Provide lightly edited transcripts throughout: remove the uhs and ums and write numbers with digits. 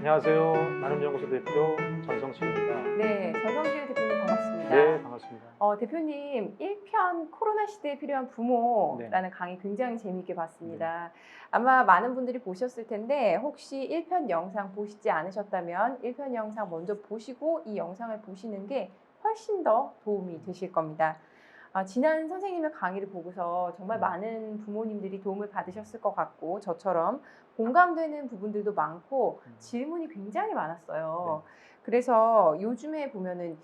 안녕하세요. 나눔연구소 대표 전성식입니다. 네, 전성길 대표님 반갑습니다. 네, 반갑습니다. 대표님 1편 코로나 시대에 필요한 부모라는 네. 강의 굉장히 재미있게 봤습니다. 아마 많은 분들이 보셨을 텐데 혹시 1편 영상 보시지 않으셨다면 1편 영상 먼저 보시고 이 영상을 보시는 게 훨씬 더 도움이 되실 겁니다. 지난 선생님의 강의를 보고서 정말 많은 부모님들이 도움을 받으셨을 것 같고 저처럼 공감되는 부분들도 많고 질문이 굉장히 많았어요. 그래서 요즘에 보면은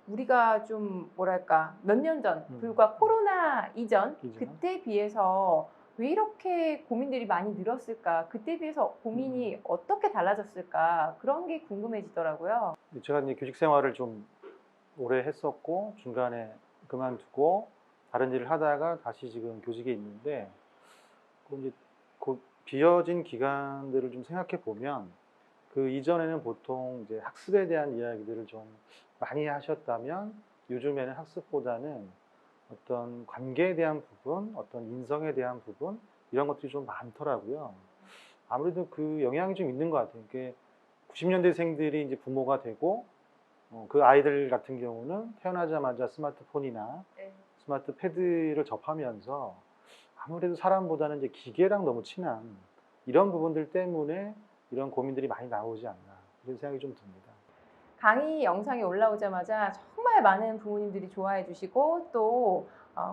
우리가 좀 뭐랄까 몇 년 전, 불과 코로나 이전 그때 비해서 왜 이렇게 고민들이 많이 늘었을까? 그때 비해서 고민이 어떻게 달라졌을까? 그런 게 궁금해지더라고요. 제가 이제 교직 생활을 좀 오래 했었고 중간에 그만두고 다른 일을 하다가 다시 지금 교직에 있는데 이제 그 비어진 기간들을 좀 생각해 보면 그 이전에는 보통 이제 학습에 대한 이야기들을 좀 많이 하셨다면 요즘에는 학습보다는 어떤 관계에 대한 부분, 어떤 인성에 대한 부분 이런 것들이 좀 많더라고요. 아무래도 그 영향이 좀 있는 것 같아요. 이게 90년대생들이 이제 부모가 되고 그 아이들 같은 경우는 태어나자마자 스마트폰이나 스마트 패드를 접하면서 아무래도 사람보다는 이제 기계랑 너무 친한 이런 부분들 때문에 이런 고민들이 많이 나오지 않나 이런 생각이 좀 듭니다. 강의 영상이 올라오자마자 정말 많은 부모님들이 좋아해 주시고 또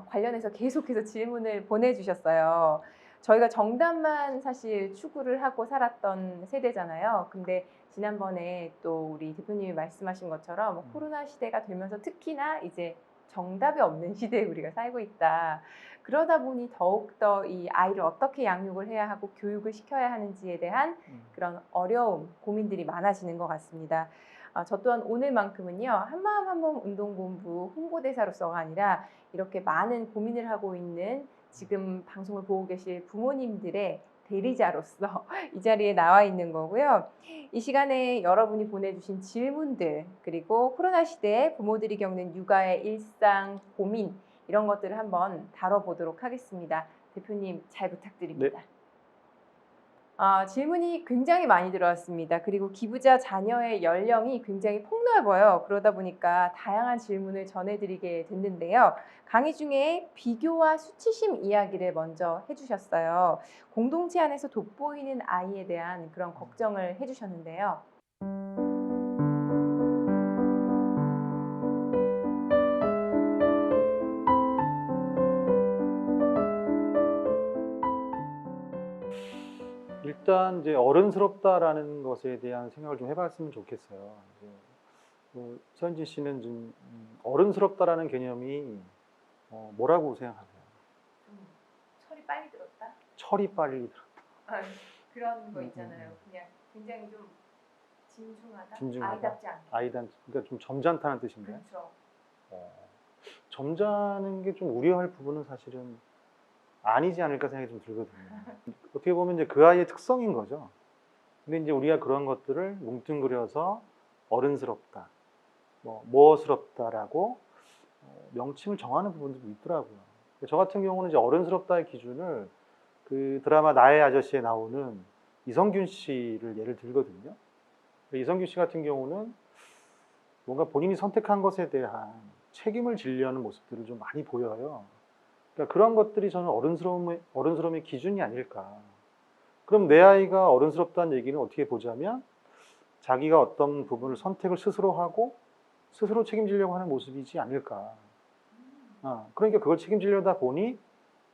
관련해서 계속해서 질문을 보내주셨어요. 저희가 정답만 사실 추구를 하고 살았던 세대잖아요. 근데 지난번에 또 우리 대표님이 말씀하신 것처럼 코로나 시대가 되면서 특히나 이제 정답이 없는 시대에 우리가 살고 있다. 그러다 보니 더욱더 이 아이를 어떻게 양육을 해야 하고 교육을 시켜야 하는지에 대한 그런 어려움, 고민들이 많아지는 것 같습니다. 저 또한 오늘만큼은요, 한마음 한몸 운동본부 홍보대사로서가 아니라 이렇게 많은 고민을 하고 있는 지금 방송을 보고 계실 부모님들의 대리자로서 이 자리에 나와 있는 거고요. 이 시간에 여러분이 보내주신 질문들, 그리고 코로나 시대에 부모들이 겪는 육아의 일상, 고민, 이런 것들을 한번 다뤄보도록 하겠습니다. 대표님 잘 부탁드립니다. 네. 질문이 굉장히 많이 들어왔습니다. 그리고 기부자 자녀의 연령이 굉장히 폭넓어요. 그러다 보니까 다양한 질문을 전해드리게 됐는데요. 강의 중에 비교와 수치심 이야기를 먼저 해주셨어요. 공동체 안에서 돋보이는 아이에 대한 그런 걱정을 해주셨는데요. 일단 이제 어른스럽다라는 것에 대한 생각을 좀 해봤으면 좋겠어요. 이제 서현진 씨는 좀 어른스럽다라는 개념이 뭐라고 생각하세요? 철이 빨리 들었다? 철이 빨리 그런 거 있잖아요. 그냥 굉장히 좀 진중하다? 진중하다? 아이답지 않게. 그러니까 좀 점잖다는 뜻인가요? 그렇죠. 점잖은 게 좀 우려할 부분은 사실은 아니지 않을까 생각이 좀 들거든요. 어떻게 보면 이제 그 아이의 특성인 거죠. 근데 이제 우리가 그런 것들을 뭉뚱그려서 어른스럽다, 뭐스럽다라고 명칭을 정하는 부분들이 있더라고요. 저 같은 경우는 이제 어른스럽다의 기준을 그 드라마 나의 아저씨에 나오는 이성균 씨를 예를 들거든요. 이성균 씨 같은 경우는 뭔가 본인이 선택한 것에 대한 책임을 지려는 모습들을 좀 많이 보여요. 그러니까 그런 것들이 저는 어른스러움의 기준이 아닐까. 그럼 내 아이가 어른스럽다는 얘기는 어떻게 보자면 자기가 어떤 부분을 선택을 스스로 하고 스스로 책임지려고 하는 모습이지 않을까. 그러니까 그걸 책임지려다 보니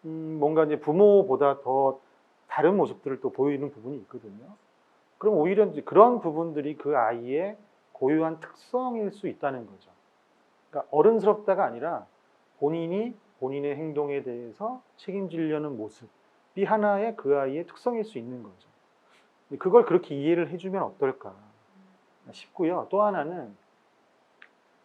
뭔가 이제 부모보다 더 다른 모습들을 또 보이는 부분이 있거든요. 그럼 오히려 이제 그런 부분들이 그 아이의 고유한 특성일 수 있다는 거죠. 그러니까 어른스럽다가 아니라 본인이 본인의 행동에 대해서 책임지려는 모습이 하나의 그 아이의 특성일 수 있는 거죠. 그걸 그렇게 이해를 해주면 어떨까 싶고요. 또 하나는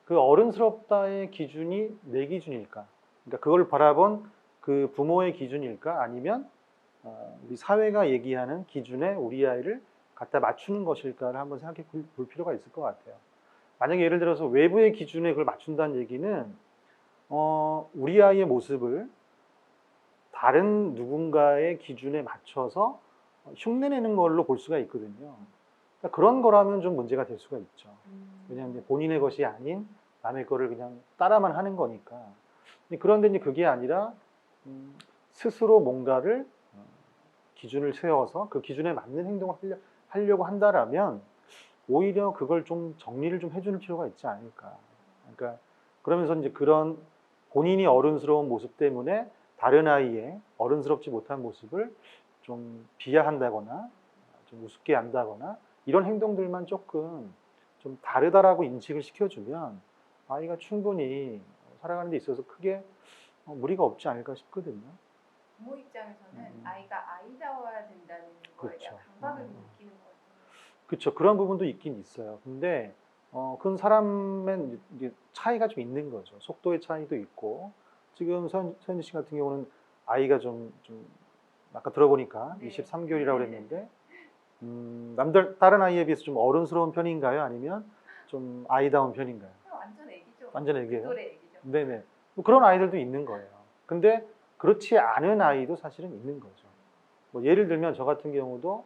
그 어른스럽다의 기준이 내 기준일까? 그러니까 그걸 바라본 그 부모의 기준일까? 아니면 우리 사회가 얘기하는 기준에 우리 아이를 갖다 맞추는 것일까를 한번 생각해 볼 필요가 있을 것 같아요. 만약에 예를 들어서 외부의 기준에 그걸 맞춘다는 얘기는 우리 아이의 모습을 다른 누군가의 기준에 맞춰서 흉내내는 걸로 볼 수가 있거든요. 그러니까 그런 거라면 좀 문제가 될 수가 있죠. 음. 왜냐하면 이제 본인의 것이 아닌 남의 거를 그냥 따라만 하는 거니까. 근데 그런데 이제 그게 아니라 스스로 뭔가를 기준을 세워서 그 기준에 맞는 행동을 하려고 한다라면 오히려 그걸 좀 정리를 좀 해주는 필요가 있지 않을까. 그러니까 그러면서 이제 그런 본인이 어른스러운 모습 때문에 다른 아이의 어른스럽지 못한 모습을 좀 비하한다거나 좀 우습게 한다거나 이런 행동들만 조금 좀 다르다라고 인식을 시켜주면 아이가 충분히 살아가는 데 있어서 크게 무리가 없지 않을까 싶거든요. 부모 입장에서는 아이가 아이다워야 된다는 거에 그렇죠. 대한 강박을 느끼는 것 같아요. 그렇죠. 그런 부분도 있긴 있어요. 근데 그건 사람의 이제 차이가 좀 있는 거죠. 속도의 차이도 있고 지금 서현지 씨 같은 경우는 아이가 좀 아까 들어보니까 네. 23개월이라고 그랬는데 다른 아이에 비해서 좀 어른스러운 편인가요? 아니면 좀 아이다운 편인가요? 완전 애기죠. 완전 애기예요? 그 또래 애기죠. 네네. 뭐 그런 아이들도 있는 거예요. 근데 그렇지 않은 아이도 사실은 있는 거죠. 뭐 예를 들면 저 같은 경우도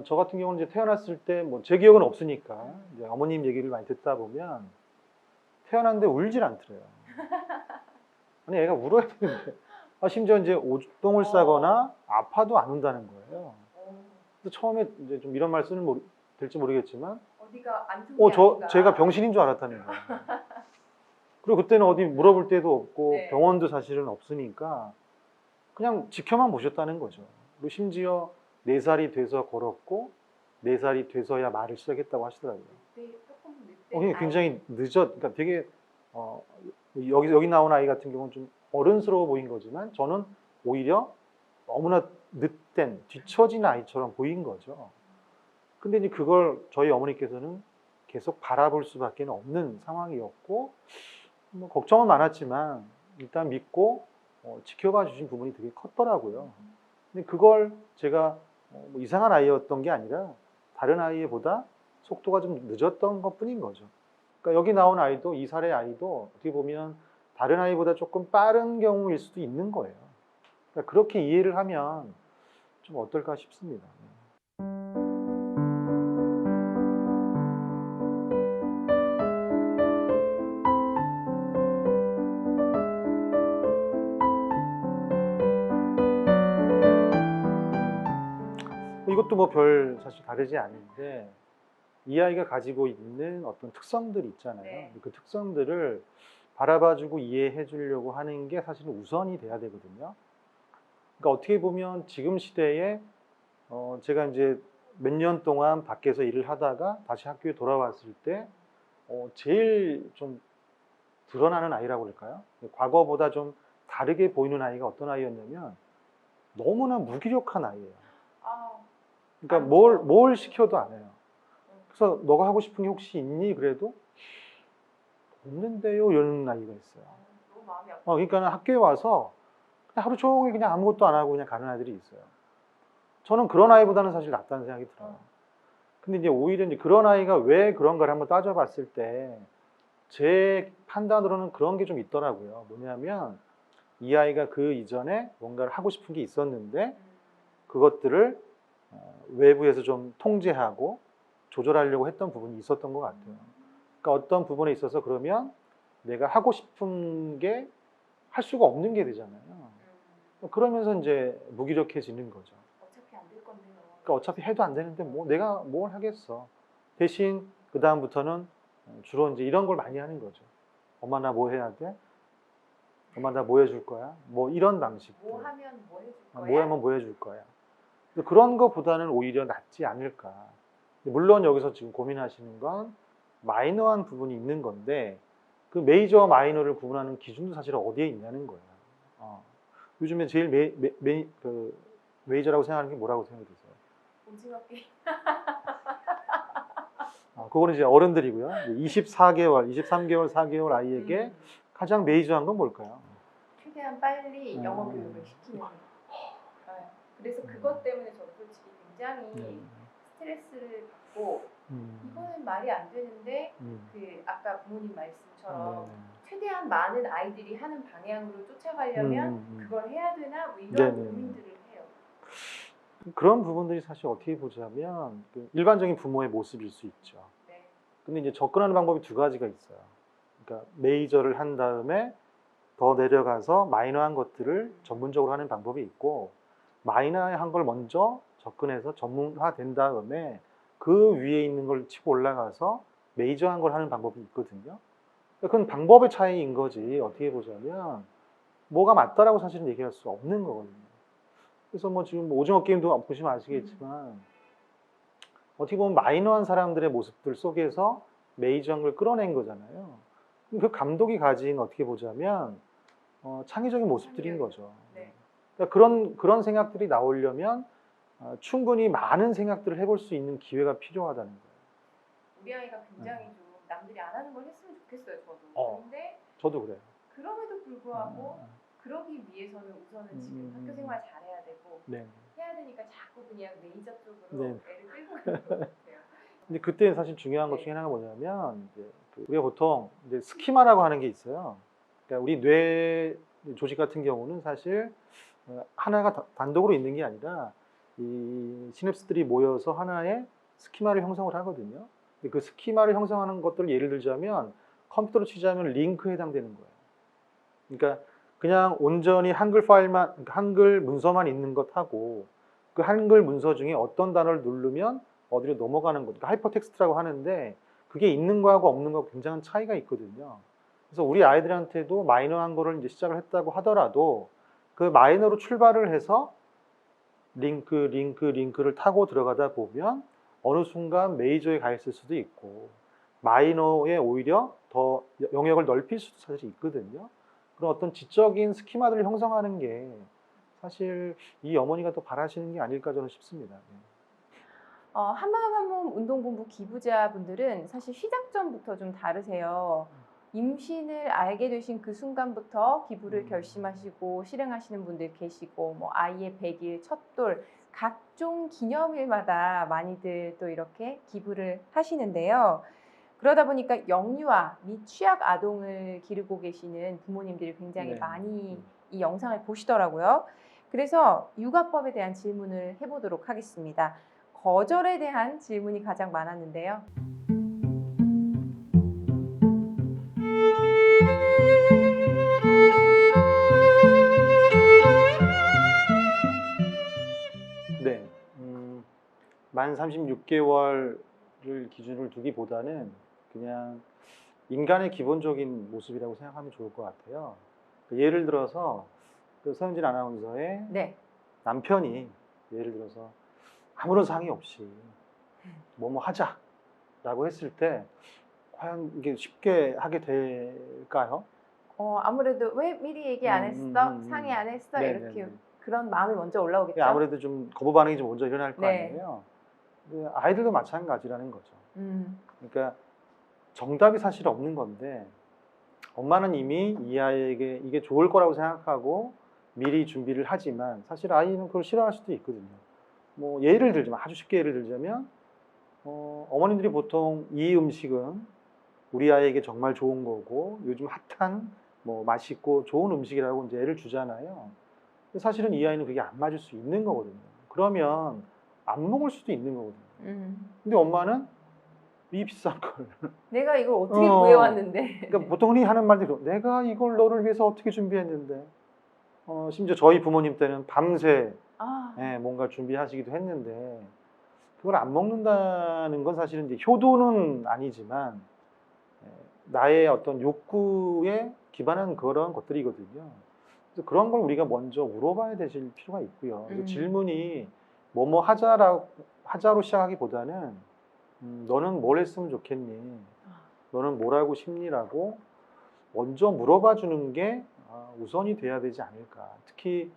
저 같은 경우는 이제 태어났을 때 뭐 제 기억은 없으니까 이제 어머님 얘기를 많이 듣다 보면 태어났는데 울질 않더래요. 아니 애가 울어야 되는데 심지어 이제 오줌을 싸거나 아파도 안 운다는 거예요. 그래서 처음에 이제 좀 이런 말 쓰는 될지 모르겠지만 어디가 안 좋은 게 아닌가. 제가 병신인 줄 알았다는 거예요. 그리고 그때는 어디 물어볼 데도 없고 네. 병원도 사실은 없으니까 그냥 지켜만 보셨다는 거죠. 그리고 심지어 4살이 돼서 걸었고 4살이 돼서야 말을 시작했다고 하시더라고요. 네, 조금 늦대. 굉장히 그러니까 되게 여기 나온 아이 같은 경우는 좀 어른스러워 보인 거지만 저는 오히려 너무나 늦된 뒤처진 아이처럼 보인 거죠. 근데 이제 그걸 저희 어머니께서는 계속 바라볼 수밖에 없는 상황이었고 뭐 걱정은 많았지만 일단 믿고 지켜봐 주신 부분이 되게 컸더라고요. 근데 그걸 제가 뭐 이상한 아이였던 게 아니라 다른 아이보다 속도가 좀 늦었던 것뿐인 거죠. 그러니까 여기 나온 아이도 2살의 아이도 어떻게 보면 다른 아이보다 조금 빠른 경우일 수도 있는 거예요. 그러니까 그렇게 이해를 하면 좀 어떨까 싶습니다. 이것도 뭐 별 사실 다르지 않은데 이 아이가 가지고 있는 어떤 특성들이 있잖아요. 네. 그 특성들을 바라봐주고 이해해 주려고 하는 게 사실은 우선이 돼야 되거든요. 그러니까 어떻게 보면 지금 시대에 제가 이제 몇 년 동안 밖에서 일을 하다가 다시 학교에 돌아왔을 때 제일 좀 드러나는 아이라고 그럴까요? 과거보다 좀 다르게 보이는 아이가 어떤 아이였냐면 너무나 무기력한 아이예요. 아, 그러니까 많죠. 뭘 시켜도 안 해요. 그래서 너가 하고 싶은 게 혹시 있니? 그래도 없는데요. 이러는 아이가 있어요. 너무 마음이 아파. 그러니까 학교에 와서 그냥 하루 종일 그냥 아무것도 안 하고 그냥 가는 아이들이 있어요. 저는 그런 아이보다는 사실 낫다는 생각이 들어요. 근데 이제 오히려 이제 그런 아이가 왜 그런 걸 한번 따져봤을 때 제 판단으로는 그런 게 좀 있더라고요. 뭐냐면 이 아이가 그 이전에 뭔가를 하고 싶은 게 있었는데 그것들을 외부에서 좀 통제하고 조절하려고 했던 부분이 있었던 것 같아요. 그러니까 어떤 부분에 있어서 그러면 내가 하고 싶은 게 할 수가 없는 게 되잖아요. 그러면서 이제 무기력해지는 거죠. 어차피 안 될 건데요. 그러니까 어차피 해도 안 되는데 뭐 내가 뭘 하겠어. 대신 그 다음부터는 주로 이제 이런 걸 많이 하는 거죠. 엄마 나 뭐 해야 돼? 엄마 나 뭐 해줄 거야? 뭐 이런 방식들. 뭐 하면 뭐 해줄 거야? 뭐 하면 뭐 해줄 거야? 그런 것보다는 오히려 낫지 않을까. 물론 여기서 지금 고민하시는 건 마이너한 부분이 있는 건데 그 메이저와 마이너를 구분하는 기준도 사실 어디에 있냐는 거예요. 요즘에 제일 메이저라고 생각하는 게 뭐라고 생각이 드세요? 오징어 게임. 그거는 이제 어른들이고요. 24개월, 23개월, 4개월 아이에게 가장 메이저한 건 뭘까요? 최대한 빨리 영어 교육을 시키는 거. 그래서 그것 때문에 저도 솔직히 굉장히 스트레스를 받고 이거는 말이 안 되는데 그 아까 부모님 말씀처럼 최대한 많은 아이들이 하는 방향으로 쫓아가려면 그걸 해야 되나 뭐 이런 네네. 고민들을 해요. 그런 부분들이 사실 어떻게 보자면 그 일반적인 부모의 모습일 수 있죠. 네. 근데 이제 접근하는 방법이 두 가지가 있어요. 그러니까 메이저를 한 다음에 더 내려가서 마이너한 것들을 전문적으로 하는 방법이 있고, 마이너한 걸 먼저 접근해서 전문화된 다음에 그 위에 있는 걸 치고 올라가서 메이저한 걸 하는 방법이 있거든요. 그건 방법의 차이인 거지. 어떻게 보자면 뭐가 맞다라고 사실은 얘기할 수 없는 거거든요. 그래서 뭐 지금 오징어 게임도 보시면 아시겠지만 어떻게 보면 마이너한 사람들의 모습들 속에서 메이저한 걸 끌어낸 거잖아요. 그 감독이 가진 어떻게 보자면 창의적인 모습들인 거죠. 네. 그러니까 그런 생각들이 나오려면 충분히 많은 생각들을 해볼 수 있는 기회가 필요하다는 거예요. 우리 아이가 굉장히 좀 남들이 안 하는 걸 했으면 좋겠어요, 저도. 어. 근데 저도 그래요. 그럼에도 불구하고 그러기 위해서는 우선은 지금 학교 생활 잘해야 되고 네. 해야 되니까 자꾸 그냥 메이저 쪽으로 네. 애를 끌고 가는 것 같아요. 근데 그때 사실 중요한 것 네. 중에 하나가 뭐냐면 이제 우리가 보통 이제 스키마라고 하는 게 있어요. 그러니까 우리 뇌 조직 같은 경우는 사실 하나가 단독으로 있는 게 아니라 이 시냅스들이 모여서 하나의 스키마를 형성을 하거든요. 근데 그 스키마를 형성하는 것들을 예를 들자면 컴퓨터로 치자면 링크에 해당되는 거예요. 그러니까 그냥 온전히 한글 파일만, 한글 문서만 있는 것하고 그 한글 문서 중에 어떤 단어를 누르면 어디로 넘어가는 것, 그러니까 하이퍼텍스트라고 하는데 그게 있는 거하고 없는 거하고 굉장한 차이가 있거든요. 그래서 우리 아이들한테도 마이너한 거를 이제 시작을 했다고 하더라도 그 마이너로 출발을 해서 링크를 타고 들어가다 보면 어느 순간 메이저에 가 있을 수도 있고 마이너에 오히려 더 영역을 넓힐 수도 사실 있거든요. 그런 어떤 지적인 스키마들을 형성하는 게 사실 이 어머니가 더 바라시는 게 아닐까 저는 싶습니다. 한마음 한몸 운동본부 기부자분들은 사실 시작점부터 좀 다르세요. 임신을 알게 되신 그 순간부터 기부를 결심하시고 실행하시는 분들 계시고, 뭐 아이의 100일, 첫돌, 각종 기념일마다 많이들 또 이렇게 기부를 하시는데요. 그러다 보니까 영유아 및 취약 아동을 기르고 계시는 부모님들이 굉장히 네. 많이 이 영상을 보시더라고요. 그래서 육아법에 대한 질문을 해보도록 하겠습니다. 거절에 대한 질문이 가장 많았는데요. 네. 만 36개월을 기준을 두기보다는 그냥 인간의 기본적인 모습이라고 생각하면 좋을 것 같아요. 예를 들어서 그 서현진 아나운서의 네. 남편이 예를 들어서 아무런 상의 없이 뭐뭐 하자라고 했을 때 과연 이게 쉽게 하게 될까요? 아무래도 왜 미리 얘기 안 했어? 상의 안 했어? 네, 이렇게 네, 네. 그런 마음이 먼저 올라오겠죠. 아무래도 좀 거부 반응이 좀 먼저 일어날 거 네. 아니에요. 근데 아이들도 마찬가지라는 거죠. 음, 그러니까 정답이 사실 없는 건데 엄마는 이미 이 아이에게 이게 좋을 거라고 생각하고 미리 준비를 하지만 사실 아이는 그걸 싫어할 수도 있거든요. 뭐 예를 들자면 아주 쉽게 예를 들자면 어머님들이 보통 이 음식은 우리 아이에게 정말 좋은 거고 요즘 핫한 뭐 맛있고 좋은 음식이라고 이제 애를 주잖아요. 근데 사실은 이 아이는 그게 안 맞을 수 있는 거거든요. 그러면 안 먹을 수도 있는 거거든요. 근데 엄마는 이 비싼 걸. 내가 이걸 어떻게 어. 구해왔는데. 그러니까 보통 흔히 하는 말대로 내가 이걸 너를 위해서 어떻게 준비했는데. 심지어 저희 부모님 때는 밤새 아, 뭔가 준비하시기도 했는데 그걸 안 먹는다는 건 사실은 이제 효도는 아니지만 나의 어떤 욕구에 기반한 그런 것들이거든요. 그래서 그런 걸 우리가 먼저 물어봐야 되실 필요가 있고요. 그래서 질문이 뭐뭐 하자로 시작하기보다는 너는 뭘 했으면 좋겠니? 너는 뭘 하고 싶니라고 먼저 물어봐 주는 게 우선이 돼야 되지 않을까. 특히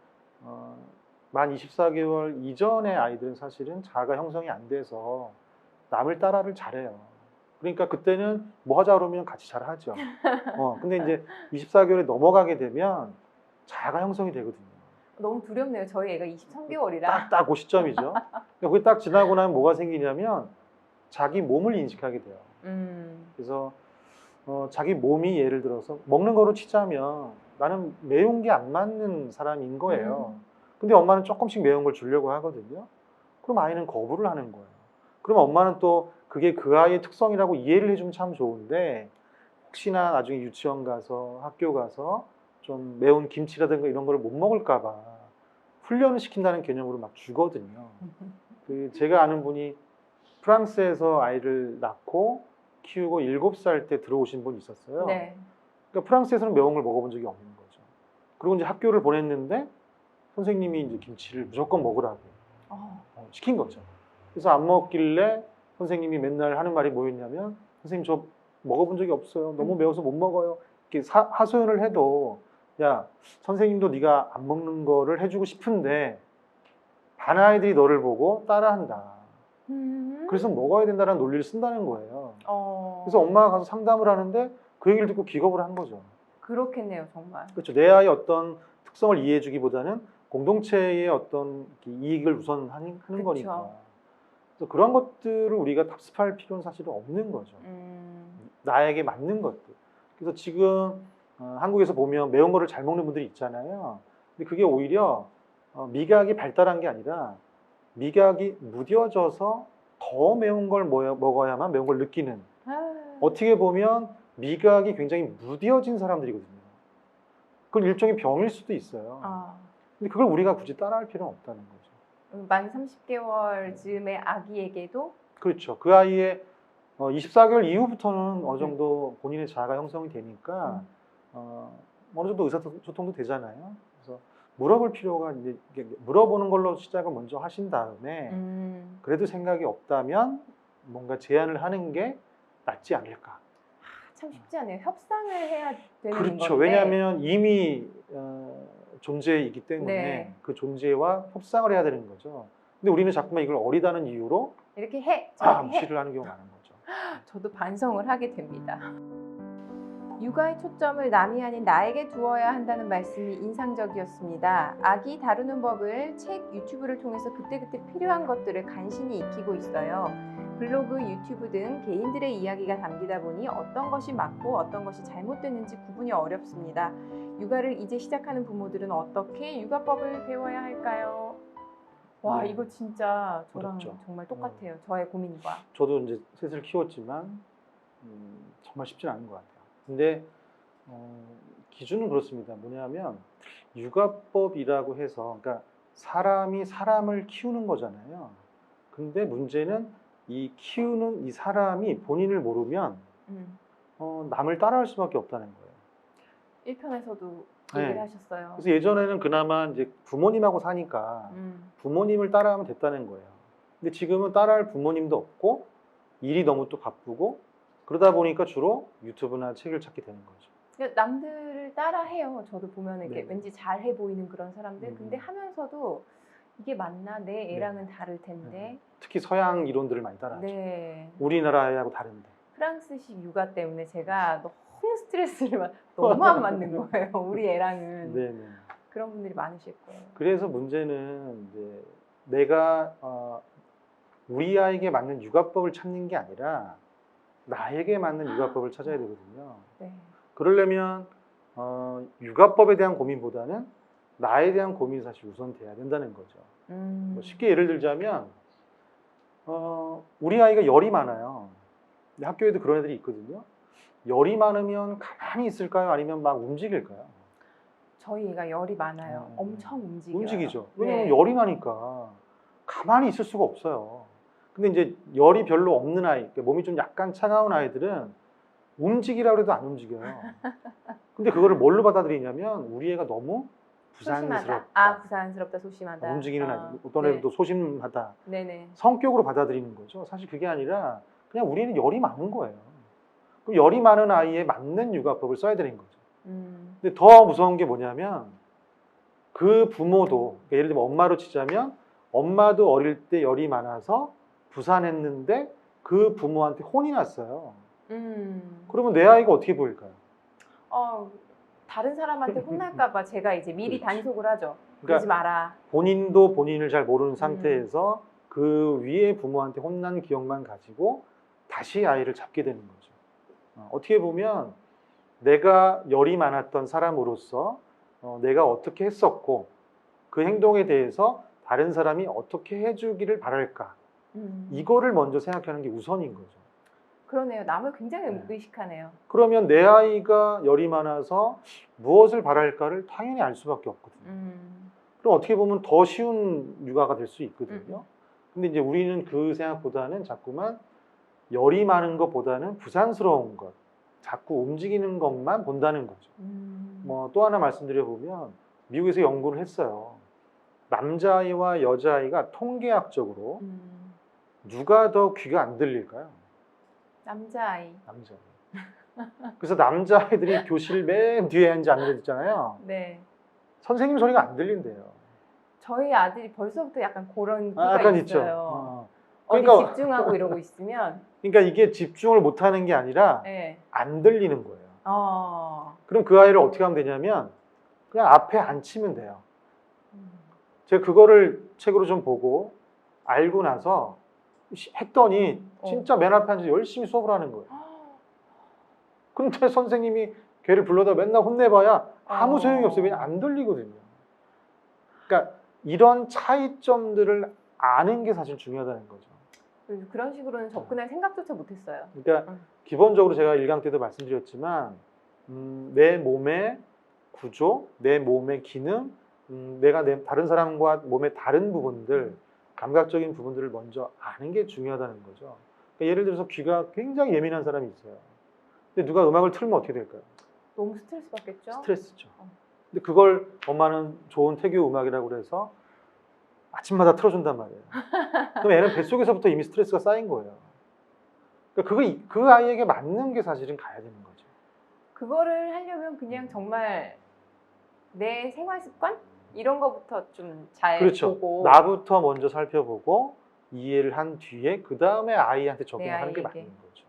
만 24개월 이전의 아이들은 사실은 자아가 형성이 안 돼서 남을 따라를 잘해요. 그러니까 그때는 뭐 하자 그러면 같이 잘 하죠. 근데 이제 24개월에 넘어가게 되면 자아가 형성이 되거든요. 너무 두렵네요. 저희 애가 23개월이라. 딱 그 시점이죠. 그게 딱 지나고 나면 뭐가 생기냐면 자기 몸을 인식하게 돼요. 그래서 자기 몸이 예를 들어서 먹는 거로 치자면 나는 매운 게 안 맞는 사람인 거예요. 근데 엄마는 조금씩 매운 걸 주려고 하거든요. 그럼 아이는 거부를 하는 거예요. 그럼 엄마는 또 그게 그 아이의 특성이라고 이해를 해주면 참 좋은데 혹시나 나중에 유치원 가서 학교 가서 좀 매운 김치라든가 이런 걸 못 먹을까 봐 훈련을 시킨다는 개념으로 막 주거든요. 그 제가 아는 분이 프랑스에서 아이를 낳고 키우고 7살 때 들어오신 분이 있었어요. 네. 그러니까 프랑스에서는 매운 걸 먹어본 적이 없는 거죠. 그리고 이제 학교를 보냈는데 선생님이 이제 김치를 무조건 먹으라고 어. 시킨 거죠. 그래서 안 먹길래 선생님이 맨날 하는 말이 뭐였냐면 선생님 저 먹어본 적이 없어요. 너무 매워서 못 먹어요. 이렇게 하소연을 해도 야 선생님도 네가 안 먹는 거를 해주고 싶은데 반 아이들이 너를 보고 따라한다. 그래서 먹어야 된다는 논리를 쓴다는 거예요. 그래서 엄마가 가서 상담을 하는데 그 얘기를 듣고 기겁을 한 거죠. 그렇겠네요, 정말. 그렇죠. 내 아이의 어떤 특성을 이해해주기보다는 공동체의 어떤 이익을 우선 하는 그쵸. 거니까. 그래서 그런 것들을 우리가 답습할 필요는 사실은 없는 거죠. 나에게 맞는 것들. 그래서 지금 한국에서 보면 매운 거를 잘 먹는 분들이 있잖아요. 근데 그게 오히려 미각이 발달한 게 아니라 미각이 무뎌져서 더 매운 걸 먹어야만 매운 걸 느끼는. 어떻게 보면 미각이 굉장히 무뎌진 사람들이거든요. 그건 일종의 병일 수도 있어요. 근데 그걸 우리가 굳이 따라할 필요는 없다는 거죠. 만 30개월 즈음의 아기에게도 그렇죠. 그 아이의 24개월 이후부터는 어느 정도 본인의 자아가 형성이 되니까 어느 정도 의사소통도 되잖아요. 그래서 물어볼 필요가 이제 물어보는 걸로 시작을 먼저 하신 다음에 그래도 생각이 없다면 뭔가 제안을 하는 게 낫지 않을까. 참 쉽지 않아요. 협상을 해야 되는 그렇죠. 건데. 왜냐하면 이미 존재이기 때문에 네. 그 존재와 협상을 해야 되는 거죠. 근데 우리는 자꾸만 이걸 어리다는 이유로 이렇게 해, 저렇게 해. 무시를 하는 경우가 많은 거죠. 저도 반성을 하게 됩니다. 육아의 초점을 남이 아닌 나에게 두어야 한다는 말씀이 인상적이었습니다. 아기 다루는 법을 책, 유튜브를 통해서 그때그때 필요한 것들을 간신히 익히고 있어요. 블로그, 유튜브 등 개인들의 이야기가 담기다 보니 어떤 것이 맞고 어떤 것이 잘못됐는지 구분이 어렵습니다. 육아를 이제 시작하는 부모들은 어떻게 육아법을 배워야 할까요? 와, 네. 이거 진짜 저랑 어렵죠. 정말 똑같아요. 저의 고민과. 저도 이제 셋을 키웠지만 정말 쉽지는 않은 것 같아요. 근데 기준은 그렇습니다. 뭐냐면 육아법이라고 해서 그러니까 사람이 사람을 키우는 거잖아요. 근데 문제는 이 키우는 이 사람이 본인을 모르면 남을 따라할 수밖에 없다는 거예요. 1편에서도 네. 얘기를 하셨어요. 그래서 예전에는 그나마 이제 부모님하고 사니까 부모님을 따라하면 됐다는 거예요. 근데 지금은 따라할 부모님도 없고 일이 너무 또 바쁘고 그러다 보니까 주로 유튜브나 책을 찾게 되는 거죠. 그러니까 남들을 따라해요. 저도 보면 이렇게 네. 왠지 잘해 보이는 그런 사람들. 근데 음. 하면서도 이게 맞나? 내 애랑은 다를 텐데. 특히 서양 이론들을 많이 따라하죠. 네. 우리나라하고 다른데. 프랑스식 육아 때문에 제가 너무 스트레스를 너무 안 맞는 거예요. 우리 애랑은. 네네. 그런 분들이 많으실 거예요. 그래서 문제는 이제 내가 우리 아이에게 맞는 육아법을 찾는 게 아니라 나에게 맞는 육아법을 찾아야 되거든요. 네. 그러려면 육아법에 대한 고민보다는 나에 대한 고민이 사실 우선돼야 된다는 거죠. 뭐 쉽게 예를 들자면 우리 아이가 열이 많아요. 근데 학교에도 그런 애들이 있거든요. 열이 많으면 가만히 있을까요? 아니면 막 움직일까요? 저희 애가 열이 많아요. 엄청 움직여요. 움직이죠. 왜냐면 네. 열이 나니까 가만히 있을 수가 없어요. 근데 이제 열이 별로 없는 아이, 그러니까 몸이 좀 약간 차가운 아이들은 움직이라고 해도 안 움직여요. 근데 그거를 뭘로 받아들이냐면 우리 애가 너무 부산스럽다. 부산스럽다, 소심하다. 움직이는 아이, 어떤 애들도 소심하다. 네네. 성격으로 받아들이는 거죠. 사실 그게 아니라 그냥 우리 애는 열이 많은 거예요. 그럼 열이 많은 아이에 맞는 육아법을 써야 되는 거죠. 근데 더 무서운 게 뭐냐면 그 부모도, 그러니까 예를 들면 엄마로 치자면 엄마도 어릴 때 열이 많아서 부산했는데 그 부모한테 혼이 났어요. 그러면 내 아이가 어떻게 보일까요? 다른 사람한테 혼날까봐 제가 이제 미리 그렇지. 단속을 하죠. 그러니까 그러지 마라. 본인도 본인을 잘 모르는 상태에서 그 위에 부모한테 혼난 기억만 가지고 다시 아이를 잡게 되는 거죠. 어떻게 보면 내가 열이 많았던 사람으로서 내가 어떻게 했었고 그 행동에 대해서 다른 사람이 어떻게 해주기를 바랄까? 음. 이거를 먼저 생각하는 게 우선인 거죠. 그러네요. 남을 굉장히 네. 의식하네요. 그러면 내 아이가 열이 많아서 무엇을 바랄까를 당연히 알 수밖에 없거든요. 그럼 어떻게 보면 더 쉬운 육아가 될 수 있거든요. 근데 이제 우리는 그 생각보다는 자꾸만 열이 많은 것보다는 부산스러운 것, 자꾸 움직이는 것만 본다는 거죠. 뭐 또 하나 말씀드려 보면 미국에서 연구를 했어요. 남자아이와 여자아이가 통계학적으로 누가 더 귀가 안 들릴까요? 남자아이. 남자아이. 그래서 남자아이들이 교실 맨 뒤에 앉아 앉아 있잖아요. 네. 선생님 소리가 안 들린대요. 저희 아들이 벌써부터 약간 그런 끼가 약간 있어요. 있죠. 어디 그러니까- 집중하고 이러고 있으면 그러니까 이게 집중을 못하는 게 아니라 네. 안 들리는 거예요. 어. 그럼 그 아이를 어떻게 하면 되냐면 그냥 앞에 앉히면 돼요. 음. 제가 그거를 책으로 좀 보고 알고 나서 했더니 진짜 맨 앞에 앉아서 열심히 수업을 하는 거예요. 근데 선생님이 걔를 불러다 맨날 혼내봐야 아무 소용이 없어요. 그냥 안 들리거든요. 그러니까 이런 차이점들을 아는 게 사실 중요하다는 거죠. 그런 식으로는 접근할 생각조차 못했어요. 그러니까 기본적으로 제가 1강 때도 말씀드렸지만 내 몸의 구조, 내 몸의 기능, 내가 다른 사람과 몸의 다른 부분들, 감각적인 부분들을 먼저 아는 게 중요하다는 거죠. 그러니까 예를 들어서 귀가 굉장히 예민한 사람이 있어요. 근데 누가 음악을 틀면 어떻게 될까요? 너무 스트레스 받겠죠? 스트레스죠. 근데 그걸 엄마는 좋은 태교 음악이라고 그래서 아침마다 틀어준단 말이에요. 그럼 애는 뱃속에서부터 이미 스트레스가 쌓인 거예요. 그러니까 그 아이에게 맞는 게 사실은 가야 되는 거죠. 그거를 하려면 그냥 정말 내 생활 습관 이런 거부터 좀 잘 그렇죠. 보고 나부터 먼저 살펴보고 이해를 한 뒤에 그 다음에 아이한테 적용하는 게 아이에게. 맞는 거죠.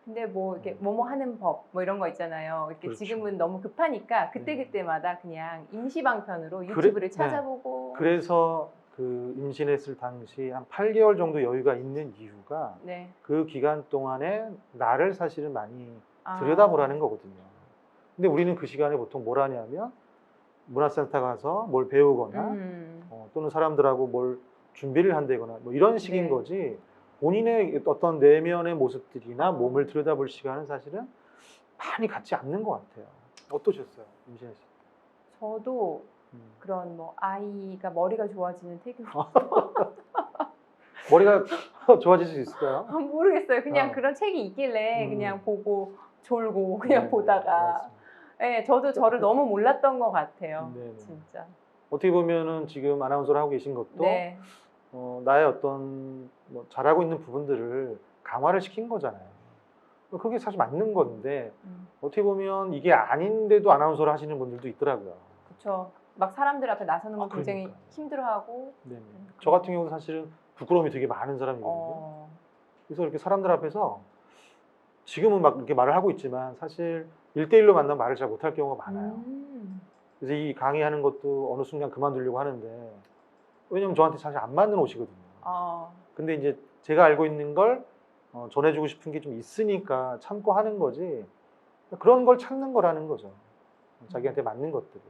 근데 뭐 이렇게 뭐뭐 하는 법 뭐 이런 거 있잖아요. 이렇게 그렇죠. 지금은 너무 급하니까 그때 네. 그때마다 그냥 임시방편으로 유튜브를 네. 찾아보고 그래서 그 임신했을 당시 한 8개월 정도 여유가 있는 이유가 네. 그 기간 동안에 나를 사실은 많이 아. 들여다보라는 거거든요. 근데 우리는 그 시간에 보통 뭘 하냐면 문화센터 가서 뭘 배우거나 또는 사람들하고 뭘 준비를 한다거나 뭐 이런 식인 네. 거지 본인의 어떤 내면의 모습들이나 몸을 들여다볼 시간은 사실은 많이 갖지 않는 것 같아요. 어떠셨어요? 임신했을 때? 저도 그런 뭐 아이가 머리가 좋아지는 태교 머리가 좋아질 수 있을까요? 모르겠어요. 그냥 어. 그런 책이 있길래 그냥 음. 보고 졸고 그냥 네, 보다가 맞습니다. 네, 저도 저를 너무 몰랐던 것 같아요. 네, 네. 진짜. 어떻게 보면은 지금 아나운서를 하고 계신 것도 네. 나의 어떤 뭐 잘하고 있는 부분들을 강화를 시킨 거잖아요. 그게 사실 맞는 건데 어떻게 보면 이게 아닌데도 아나운서를 하시는 분들도 있더라고요. 그렇죠. 막 사람들 앞에 나서는 거 굉장히 그러니까요. 힘들어하고. 네네. 저 같은 경우는 사실은 부끄러움이 되게 많은 사람이거든요. 그래서 이렇게 사람들 앞에서 지금은 막 이렇게 말을 하고 있지만 사실 1대1로 만나면 말을 잘 못할 경우가 많아요. 그래서 이 강의하는 것도 어느 순간 그만두려고 하는데 왜냐면 저한테 사실 안 맞는 옷이거든요. 근데 이제 제가 알고 있는 걸 전해주고 싶은 게 좀 있으니까 참고 하는 거지 그런 걸 찾는 거라는 거죠. 자기한테 맞는 것들을.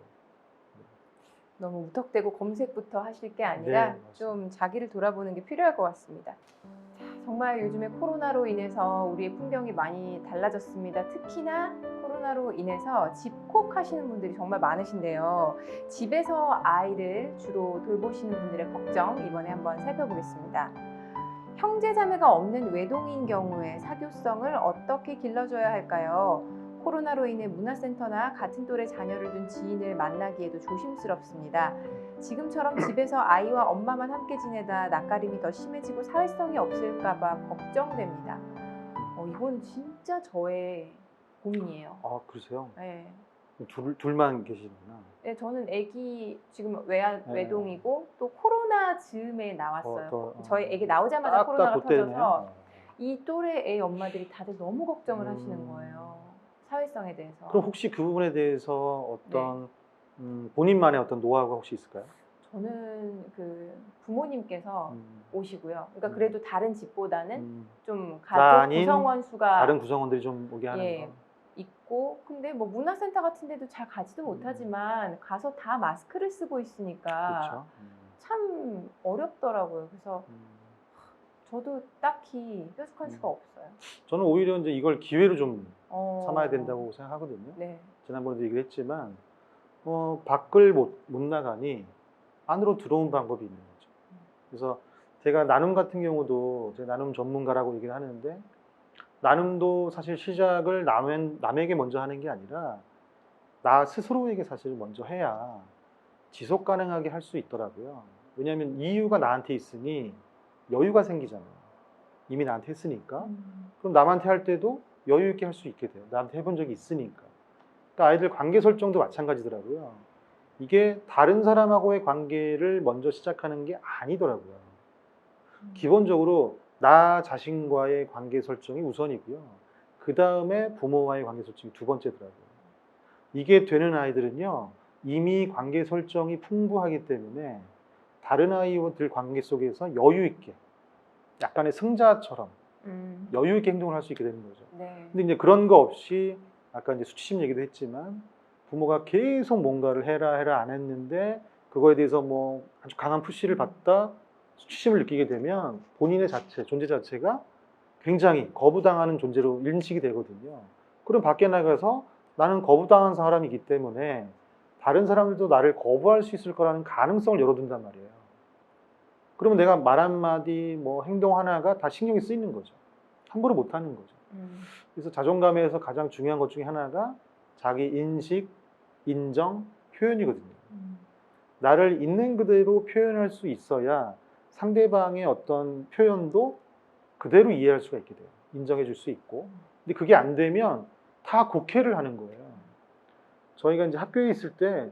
너무 무턱대고 검색부터 하실 게 아니라 네, 맞습니다. 좀 자기를 돌아보는 게 필요할 것 같습니다. 자, 정말 요즘에 코로나로 인해서 우리의 풍경이 많이 달라졌습니다. 특히나 코로나로 인해서 집콕 하시는 분들이 정말 많으신데요. 집에서 아이를 주로 돌보시는 분들의 걱정 이번에 한번 살펴보겠습니다. 형제 자매가 없는 외동인 경우에 사교성을 어떻게 길러줘야 할까요? 코로나로 인해 문화센터나 같은 또래 자녀를 둔 지인을 만나기에도 조심스럽습니다. 지금처럼 집에서 아이와 엄마만 함께 지내다 낯가림이 더 심해지고 사회성이 없을까봐 걱정됩니다. 이건 진짜 저의 고민이에요. 아, 그러세요? 네. 둘만 계시구나. 네, 저는 아기 지금 네. 외동이고 또 코로나 즈음에 나왔어요. 저희 아기 나오자마자 딱 코로나가 그때네요. 터져서 이 또래 애 엄마들이 다들 너무 걱정을 하시는 거예요. 사회성에 대해서. 그럼 혹시 그 부분에 대해서 어떤 본인만의 어떤 노하우가 혹시 있을까요? 저는 그 부모님께서 오시고요. 그러니까 음. 그래도 다른 집보다는 좀 나 가족 아닌 구성원 수가 다른 구성원들이 좀 오게 하는 예. 거. 있고 근데 뭐 문화센터 같은 데도 잘 가지도 못하지만 가서 다 마스크를 쓰고 있으니까 그렇죠. 참 어렵더라고요. 그래서 음. 저도 딱히 뾰족한 수가 없어요. 저는 오히려 이제 이걸 기회로 좀 어. 삼아야 된다고 생각하거든요. 네. 지난번에도 얘기를 했지만 밖을 못 나가니 안으로 들어온 방법이 있는 거죠. 그래서 제가 나눔 같은 경우도 제가 나눔 전문가라고 얘기를 하는데 나눔도 사실 시작을 남에게 먼저 하는 게 아니라 나 스스로에게 사실 먼저 해야 지속 가능하게 할 수 있더라고요. 왜냐하면 이유가 나한테 있으니 여유가 생기잖아요. 이미 나한테 했으니까. 그럼 남한테 할 때도 여유 있게 할 수 있게 돼요. 나한테 해본 적이 있으니까. 그러니까 아이들 관계 설정도 마찬가지더라고요. 이게 다른 사람하고의 관계를 먼저 시작하는 게 아니더라고요. 기본적으로 나 자신과의 관계 설정이 우선이고요. 그 다음에 부모와의 관계 설정이 두 번째더라고요. 이게 되는 아이들은요, 이미 관계 설정이 풍부하기 때문에 다른 아이들 관계 속에서 여유 있게, 약간의 승자처럼 여유 있게 행동을 할 수 있게 되는 거죠. 네. 근데 이제 그런 거 없이 아까 이제 수치심 얘기도 했지만 부모가 계속 뭔가를 해라 안 했는데 그거에 대해서 뭐 아주 강한 푸시를 받다 수치심을 느끼게 되면 본인의 존재 자체가 굉장히 거부당하는 존재로 인식이 되거든요. 그럼 밖에 나가서 나는 거부당한 사람이기 때문에 다른 사람들도 나를 거부할 수 있을 거라는 가능성을 열어둔단 말이에요. 그러면 내가 말 한마디, 뭐 행동 하나가 다 신경이 쓰이는 거죠. 함부로 못하는 거죠. 그래서 자존감에서 가장 중요한 것 중에 하나가 자기 인식, 인정, 표현이거든요. 나를 있는 그대로 표현할 수 있어야 상대방의 어떤 표현도 그대로 이해할 수가 있게 돼요. 인정해 줄 수 있고. 근데 그게 안 되면 다 곡해를 하는 거예요. 저희가 이제 학교에 있을 때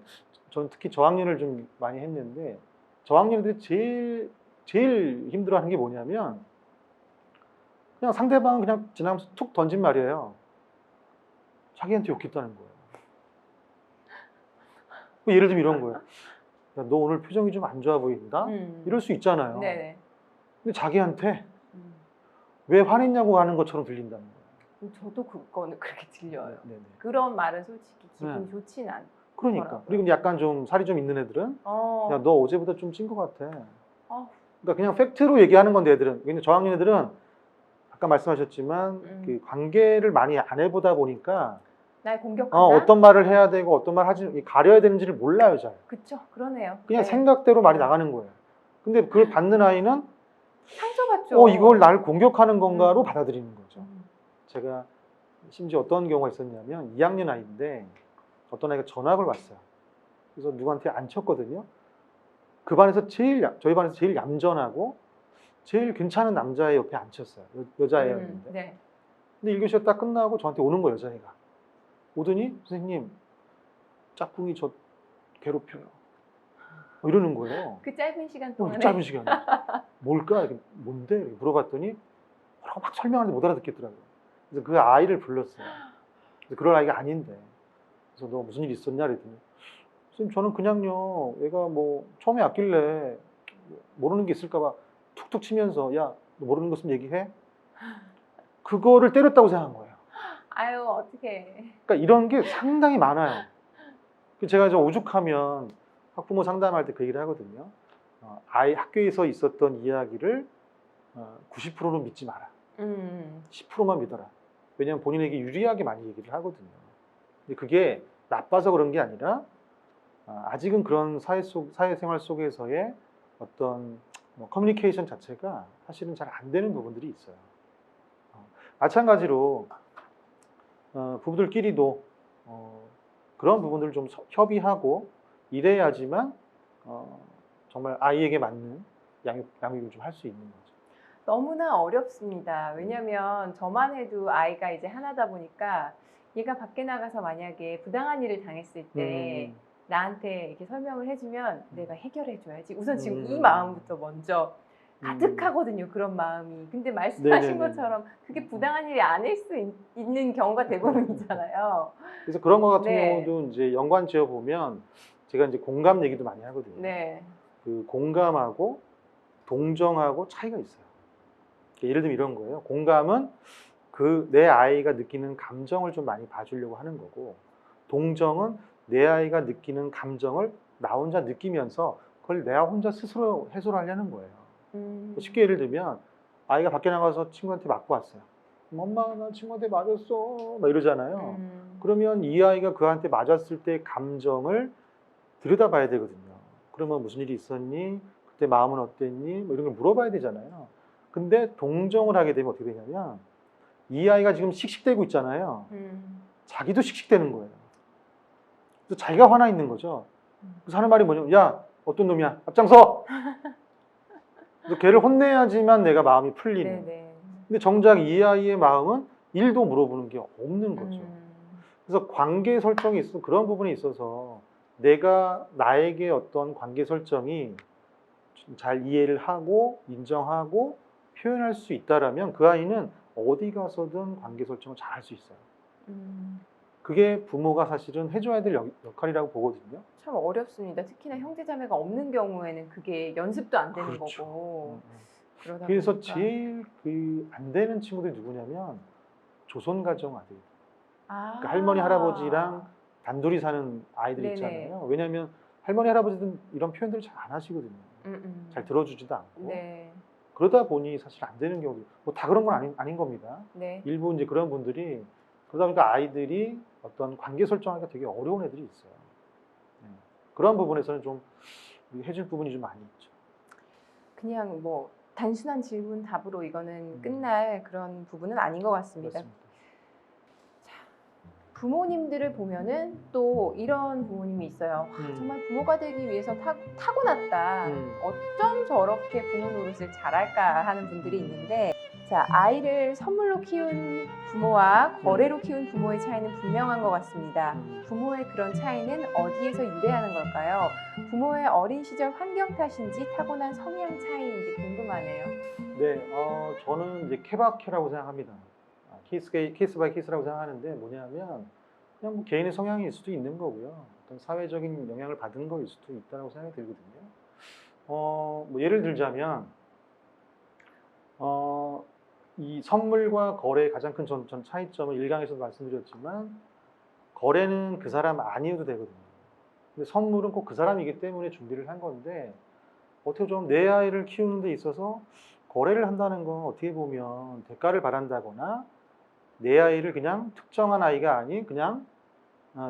저는 특히 저학년을 좀 많이 했는데 저학년들이 제일 힘들어하는 게 뭐냐면 그냥 상대방은 그냥 지나가면서 툭 던진 말이에요. 자기한테 욕했다는 거예요. 예를 들면 이런 거예요. 야, 너 오늘 표정이 좀 안 좋아 보인다? 이럴 수 있잖아요. 네네. 근데 자기한테 왜 화냈냐고 하는 것처럼 들린다는 거예요. 저도 그거는 그렇게 들려요. 네네. 그런 말은 솔직히 기분이 네. 좋지는 않아요. 그러니까. 그리고 약간 좀 살이 좀 있는 애들은 야, 너 어제보다 좀 찐 것 같아. 그러니까 그냥 팩트로 얘기하는 건데 애들은. 근데 저학년 애들은 아까 말씀하셨지만 그 관계를 많이 안 해보다 보니까 날 공격한다? 어떤 말을 해야 되고 어떤 말 하지 가려야 되는지를 몰라요, 잘. 그쵸, 그러네요. 그냥 네. 생각대로 말이 나가는 거예요. 근데 그걸 받는 아이는 상처받죠. 이걸 날 공격하는 건가로 받아들이는 거죠. 제가 심지어 어떤 경우가 있었냐면 2학년 아이인데 어떤 아이가 전학을 왔어요. 그래서 누구한테 안 쳤거든요. 그 반에서 저희 반에서 제일 얌전하고 제일 괜찮은 남자애 옆에 앉혔어요. 여자애였는데. 네. 근데 1교시가 딱 끝나고 저한테 오는 거예요, 여자애가. 오더니 선생님, 짝꿍이 저 괴롭혀요. 이러는 거예요. 그 짧은 시간 동안에. 짧은 시간에. 뭘까? 이렇게, 뭔데? 이렇게 물어봤더니 뭐라고 막 설명하는데 못 알아듣겠더라고요. 그래서 그 아이를 불렀어요. 그래서 그런 아이가 아닌데. 그래서 너 무슨 일 있었냐? 그랬더니 선생님, 저는 그냥요, 얘가 뭐 처음에 왔길래 모르는 게 있을까봐 툭툭 치면서 야, 너 모르는 거 있으면 얘기해? 그거를 때렸다고 생각한 거예요. 아유, 어떡해. 그러니까 이런 게 상당히 많아요. 제가 오죽하면 학부모 상담할 때 그 얘기를 하거든요. 아이 학교에서 있었던 이야기를 90%는 믿지 마라. 10%만 믿어라. 왜냐하면 본인에게 유리하게 많이 얘기를 하거든요. 근데 그게 나빠서 그런 게 아니라 아직은 그런 사회생활 속에서의 어떤 커뮤니케이션 자체가 사실은 잘 안 되는 부분들이 있어요. 마찬가지로 부부들끼리도 그런 부분들을 좀 협의하고 이래야지만 정말 아이에게 맞는 양육을 좀 할 수 있는 거죠. 너무나 어렵습니다. 왜냐하면 저만 해도 아이가 이제 하나다 보니까 얘가 밖에 나가서 만약에 부당한 일을 당했을 때 나한테 이렇게 설명을 해주면 내가 해결해줘야지. 우선 지금 이 마음부터 먼저 가득하거든요. 그런 마음이. 근데 말씀하신 것처럼 그게 부당한 일이 아닐 수 있는 경우가 대부분이잖아요. 그래서 그런 것 같은 경우도 이제 연관 지어 보면 제가 이제 공감 얘기도 많이 하거든요. 네. 그 공감하고 동정하고 차이가 있어요. 예를 들면 이런 거예요. 공감은 내 아이가 느끼는 감정을 좀 많이 봐주려고 하는 거고, 동정은 내 아이가 느끼는 감정을 나 혼자 느끼면서 그걸 내가 혼자 스스로 해소를 하려는 거예요. 쉽게 예를 들면 아이가 밖에 나가서 친구한테 맞고 왔어요. 엄마 나 친구한테 맞았어 막 이러잖아요. 그러면 이 아이가 그한테 맞았을 때 감정을 들여다봐야 되거든요. 그러면 무슨 일이 있었니? 그때 마음은 어땠니? 뭐 이런 걸 물어봐야 되잖아요. 근데 동정을 하게 되면 어떻게 되냐면 이 아이가 지금 씩씩대고 있잖아요. 자기도 씩씩대는 거예요. 그래서 자기가 화나 있는 거죠. 그래서 하는 말이 뭐냐면 야 어떤 놈이야 앞장서. 그래서 걔를 혼내야지만 내가 마음이 풀리는. 네네. 근데 정작 이 아이의 마음은 일도 물어보는 게 없는 거죠. 그래서 관계 설정이 있어 그런 부분에 있어서 내가 나에게 어떤 관계 설정이 잘 이해를 하고 인정하고 표현할 수 있다라면 그 아이는 어디 가서든 관계 설정을 잘 할 수 있어요. 그게 부모가 사실은 해줘야 될 역할이라고 보거든요. 참 어렵습니다. 특히나 형제자매가 없는 경우에는 그게 연습도 안 되는 그렇죠. 거고. 그러다 그래서 보니까. 제일 안 되는 친구들이 누구냐면 조선 가정 아들. 그러니까 할머니 할아버지랑 단둘이 사는 아이들 네네. 있잖아요. 왜냐하면 할머니 할아버지들은 이런 표현들을 잘 안 하시거든요. 잘 들어주지도 않고. 네. 그러다 보니 사실 안 되는 경우도 뭐 다 그런 건 아닌 겁니다. 네. 일부 이제 그런 분들이 그러다 보니까 아이들이 어떤 관계 설정하기가 되게 어려운 애들이 있어요. 네. 그런 부분에서는 좀 해줄 부분이 좀 많이 있죠. 그냥 뭐 단순한 질문 답으로 이거는 끝날 그런 부분은 아닌 것 같습니다. 그렇습니다. 부모님들을 보면은 또 이런 부모님이 있어요. 와, 정말 부모가 되기 위해서 타고났다. 어쩜 저렇게 부모 노릇을 잘할까 하는 분들이 있는데, 자, 아이를 선물로 키운 부모와 거래로 키운 부모의 차이는 분명한 것 같습니다. 부모의 그런 차이는 어디에서 유래하는 걸까요? 부모의 어린 시절 환경 탓인지 타고난 성향 차이인지 궁금하네요. 네, 저는 이제 케바케라고 생각합니다. 케이스 바이 케이스라고 생각하는데 뭐냐면 그냥 뭐 개인의 성향일 수도 있는 거고요. 어떤 사회적인 영향을 받은 거일 수도 있다고 생각이 들거든요. 뭐 예를 들자면 이 선물과 거래의 가장 큰 전 차이점은 일강에서도 말씀드렸지만 거래는 그 사람 아니어도 되거든요. 근데 선물은 꼭 그 사람이기 때문에 준비를 한 건데 어떻게 좀 내 아이를 키우는 데 있어서 거래를 한다는 건 어떻게 보면 대가를 바란다거나 내 아이를 그냥 특정한 아이가 아닌 그냥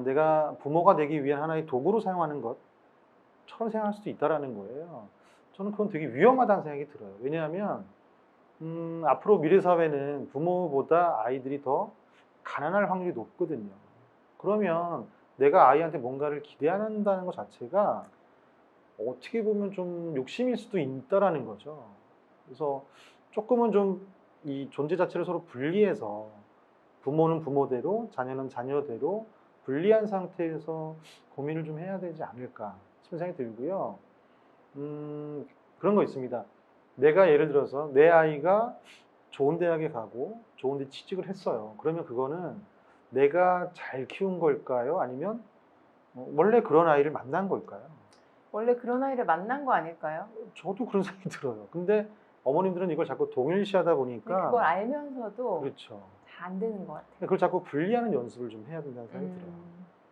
내가 부모가 되기 위한 하나의 도구로 사용하는 것처럼 생각할 수도 있다는 거예요. 저는 그건 되게 위험하다는 생각이 들어요. 왜냐하면 앞으로 미래 사회는 부모보다 아이들이 더 가난할 확률이 높거든요. 그러면 내가 아이한테 뭔가를 기대한다는 것 자체가 어떻게 보면 좀 욕심일 수도 있다라는 거죠. 그래서 조금은 좀 이 존재 자체를 서로 분리해서 부모는 부모대로 자녀는 자녀대로 분리한 상태에서 고민을 좀 해야 되지 않을까 싶은 생각이 들고요. 그런 거 있습니다. 내가 예를 들어서 내 아이가 좋은 대학에 가고 좋은 데 취직을 했어요. 그러면 그거는 내가 잘 키운 걸까요? 아니면 원래 그런 아이를 만난 걸까요? 원래 그런 아이를 만난 거 아닐까요? 저도 그런 생각이 들어요. 근데 어머님들은 이걸 자꾸 동일시하다 근데 보니까 그걸 알면서도 그렇죠. 잘 안 되는 것 같아요. 그걸 자꾸 분리하는 연습을 좀 해야 된다는 생각이 들어요.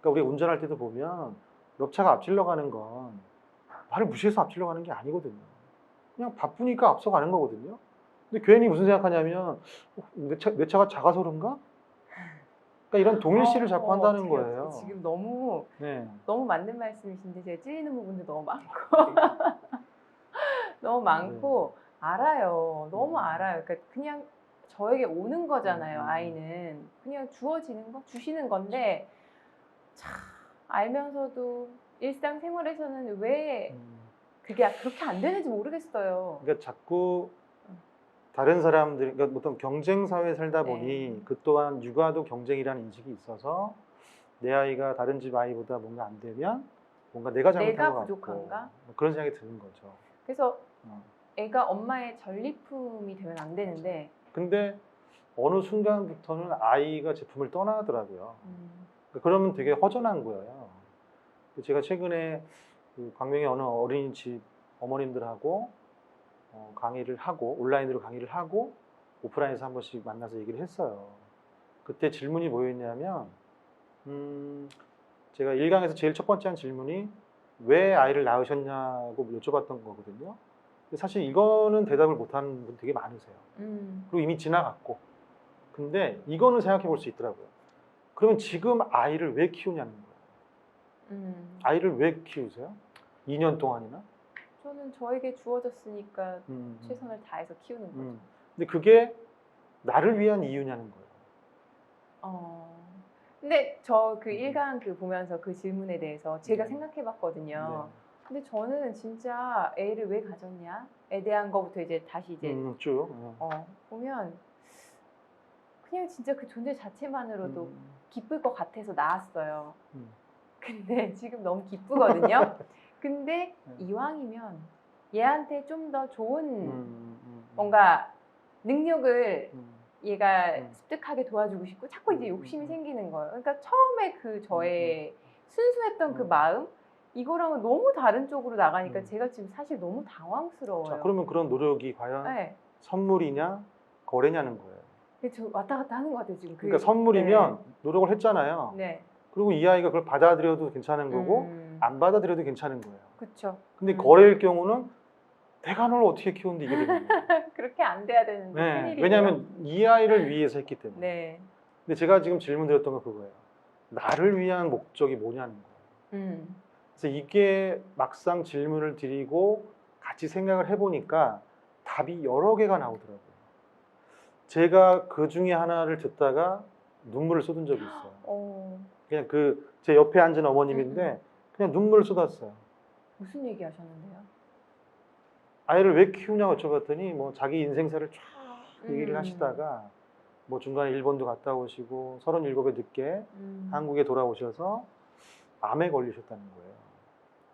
그러니까 우리가 운전할 때도 보면 옆차가 앞질러 가는 건 나를 무시해서 앞질러 가는 게 아니거든요. 그냥 바쁘니까 앞서가는 거거든요. 근데 괜히 무슨 생각하냐면 내 차가 작아서 그런가? 그러니까 이런 동일시를 자꾸 한다는 거예요. 지금 너무 네. 너무 맞는 말씀이신데 제가 찔리는 부분도 너무 많고 너무 많고 알아요. 너무 알아요. 그러니까 그냥 저에게 오는 거잖아요. 아이는 그냥 주어지는 거, 주시는 건데 참 알면서도 일상생활에서는 왜 그게 그렇게 안 되는지 모르겠어요. 그러니까 자꾸 다른 사람들, 그러니까 어떤 경쟁 사회에 살다 보니 네. 그 또한 육아도 경쟁이라는 인식이 있어서 내 아이가 다른 집 아이보다 뭔가 안 되면 뭔가 내가 잘못한 내가 것 같고 부족한가? 뭐 그런 생각이 드는 거죠. 그래서 어. 애가 엄마의 전리품이 되면 안 되는데 근데 어느 순간부터는 아이가 제품을 떠나더라고요. 그러면 되게 허전한 거예요. 제가 최근에 그 광명의 어느 어린이집 어머님들하고 강의를 하고 온라인으로 강의를 하고 오프라인에서 한 번씩 만나서 얘기를 했어요. 그때 질문이 뭐였냐면 제가 1강에서 제일 첫 번째 한 질문이 왜 아이를 낳으셨냐고 여쭤봤던 거거든요. 근데 사실 이거는 대답을 못하는 분 되게 많으세요. 그리고 이미 지나갔고. 근데 이거는 생각해 볼 수 있더라고요. 그러면 지금 아이를 왜 키우냐는 거예요. 아이를 왜 키우세요? 2년 동안이나? 저는 저에게 주어졌으니까 음, 최선을 다해서 키우는 거죠. 근데 그게 나를 위한 이유냐는 거예요. 근데 저 그 음. 일강 그 보면서 그 질문에 대해서 제가 네. 생각해봤거든요. 네. 근데 저는 진짜 애를 왜 가졌냐에 대한 거부터 이제 다시 이제 쭉. 보면 그냥 진짜 그 존재 자체만으로도 음, 기쁠 것 같아서 낳았어요. 음. 근데 지금 너무 기쁘거든요. 근데 네. 이왕이면 얘한테 좀 더 좋은 음. 뭔가 능력을 음. 얘가 음. 습득하게 도와주고 싶고 자꾸 이제 음. 욕심이 생기는 거예요. 그러니까 처음에 그 저의 순수했던 그 음. 마음 이거랑은 너무 다른 쪽으로 나가니까 음. 제가 지금 사실 너무 당황스러워요. 자, 그러면 그런 노력이 과연 네. 선물이냐 거래냐는 거예요. 근데 저 왔다 갔다 하는 것 같아요 지금. 그러니까 선물이면 노력을 했잖아요. 네. 그리고 이 아이가 그걸 받아들여도 괜찮은 거고 안 받아들여도 괜찮은 거예요. 그렇죠. 근데 거래일 경우는 내가 널 어떻게 키웠는데 이게 되는 거예요. 그렇게 안 돼야 되는데 네. 큰일이에요. 왜냐하면 이 아이를 위해서 했기 때문에. 네. 근데 제가 지금 질문 드렸던 건 그거예요. 나를 위한 목적이 뭐냐는 거예요. 그래서 이게 막상 질문을 드리고 같이 생각을 해보니까 답이 여러 개가 나오더라고요. 제가 그 중에 하나를 듣다가 눈물을 쏟은 적이 있어요. 그냥 그 제 옆에 앉은 어머님인데 그냥 눈물을 쏟았어요. 무슨 얘기 하셨는데요? 아이를 왜 키우냐고 여쭤봤더니 뭐 자기 인생사를 쫙 얘기를 하시다가 뭐 중간에 일본도 갔다 오시고 37에 늦게 한국에 돌아오셔서 암에 걸리셨다는 거예요.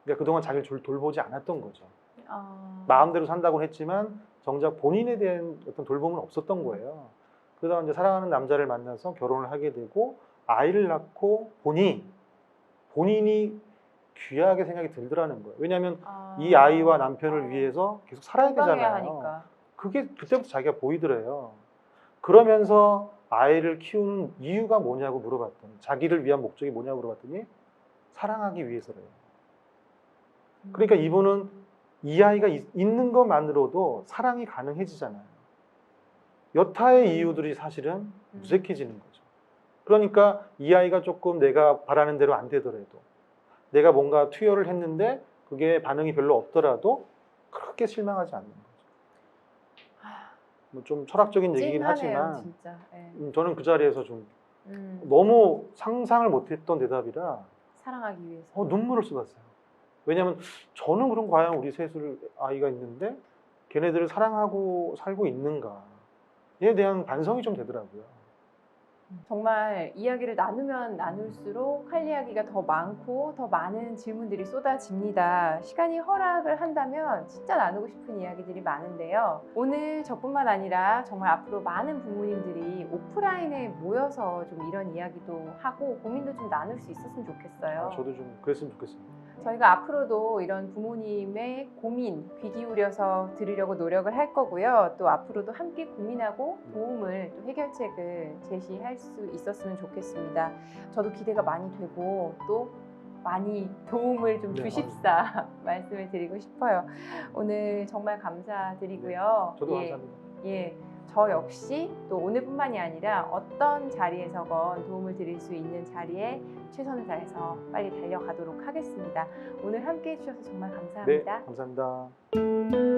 그러니까 그동안 자기를 돌보지 않았던 거죠. 마음대로 산다고는 했지만 정작 본인에 대한 어떤 돌봄은 없었던 거예요. 그러다가 이제 사랑하는 남자를 만나서 결혼을 하게 되고 아이를 낳고 본인이 귀하게 생각이 들더라는 거예요. 왜냐하면 이 아이와 남편을 위해서 계속 살아야 건강해야 되잖아요. 하니까. 그게 그때부터 자기가 보이더래요. 그러면서 아이를 키우는 이유가 뭐냐고 물어봤더니 자기를 위한 목적이 뭐냐고 물어봤더니 사랑하기 위해서래요. 그러니까 이분은 이 아이가 있는 것만으로도 사랑이 가능해지잖아요. 여타의 이유들이 사실은 무색해지는 거죠. 그러니까 이 아이가 조금 내가 바라는 대로 안 되더라도 내가 뭔가 투여를 했는데 그게 반응이 별로 없더라도 그렇게 실망하지 않는 거죠. 뭐 좀 철학적인 얘기긴 찐하네요, 하지만 진짜. 네. 저는 그 자리에서 좀 너무 상상을 못했던 대답이라 사랑하기 위해서. 눈물을 쏟았어요. 왜냐하면 저는 그럼 과연 우리 셋을 아이가 있는데 걔네들을 사랑하고 살고 있는가에 대한 반성이 좀 되더라고요. 정말 이야기를 나누면 나눌수록 할 이야기가 더 많고 더 많은 질문들이 쏟아집니다. 시간이 허락을 한다면 진짜 나누고 싶은 이야기들이 많은데요. 오늘 저뿐만 아니라 정말 앞으로 많은 부모님들이 오프라인에 모여서 좀 이런 이야기도 하고 고민도 좀 나눌 수 있었으면 좋겠어요. 저도 좀 그랬으면 좋겠습니다. 저희가 앞으로도 이런 부모님의 고민 귀 기울여서 들으려고 노력을 할 거고요. 또 앞으로도 함께 고민하고 도움을 또 해결책을 제시할 수 있었으면 좋겠습니다. 저도 기대가 많이 되고 또 많이 도움을 좀 네, 주십사 말씀을 드리고 싶어요. 오늘 정말 감사드리고요. 저도 감사합니다. 예. 저 역시 또 오늘뿐만이 아니라 어떤 자리에서건 도움을 드릴 수 있는 자리에 최선을 다해서 빨리 달려가도록 하겠습니다. 오늘 함께 해주셔서 정말 네, 감사합니다. 감사합니다.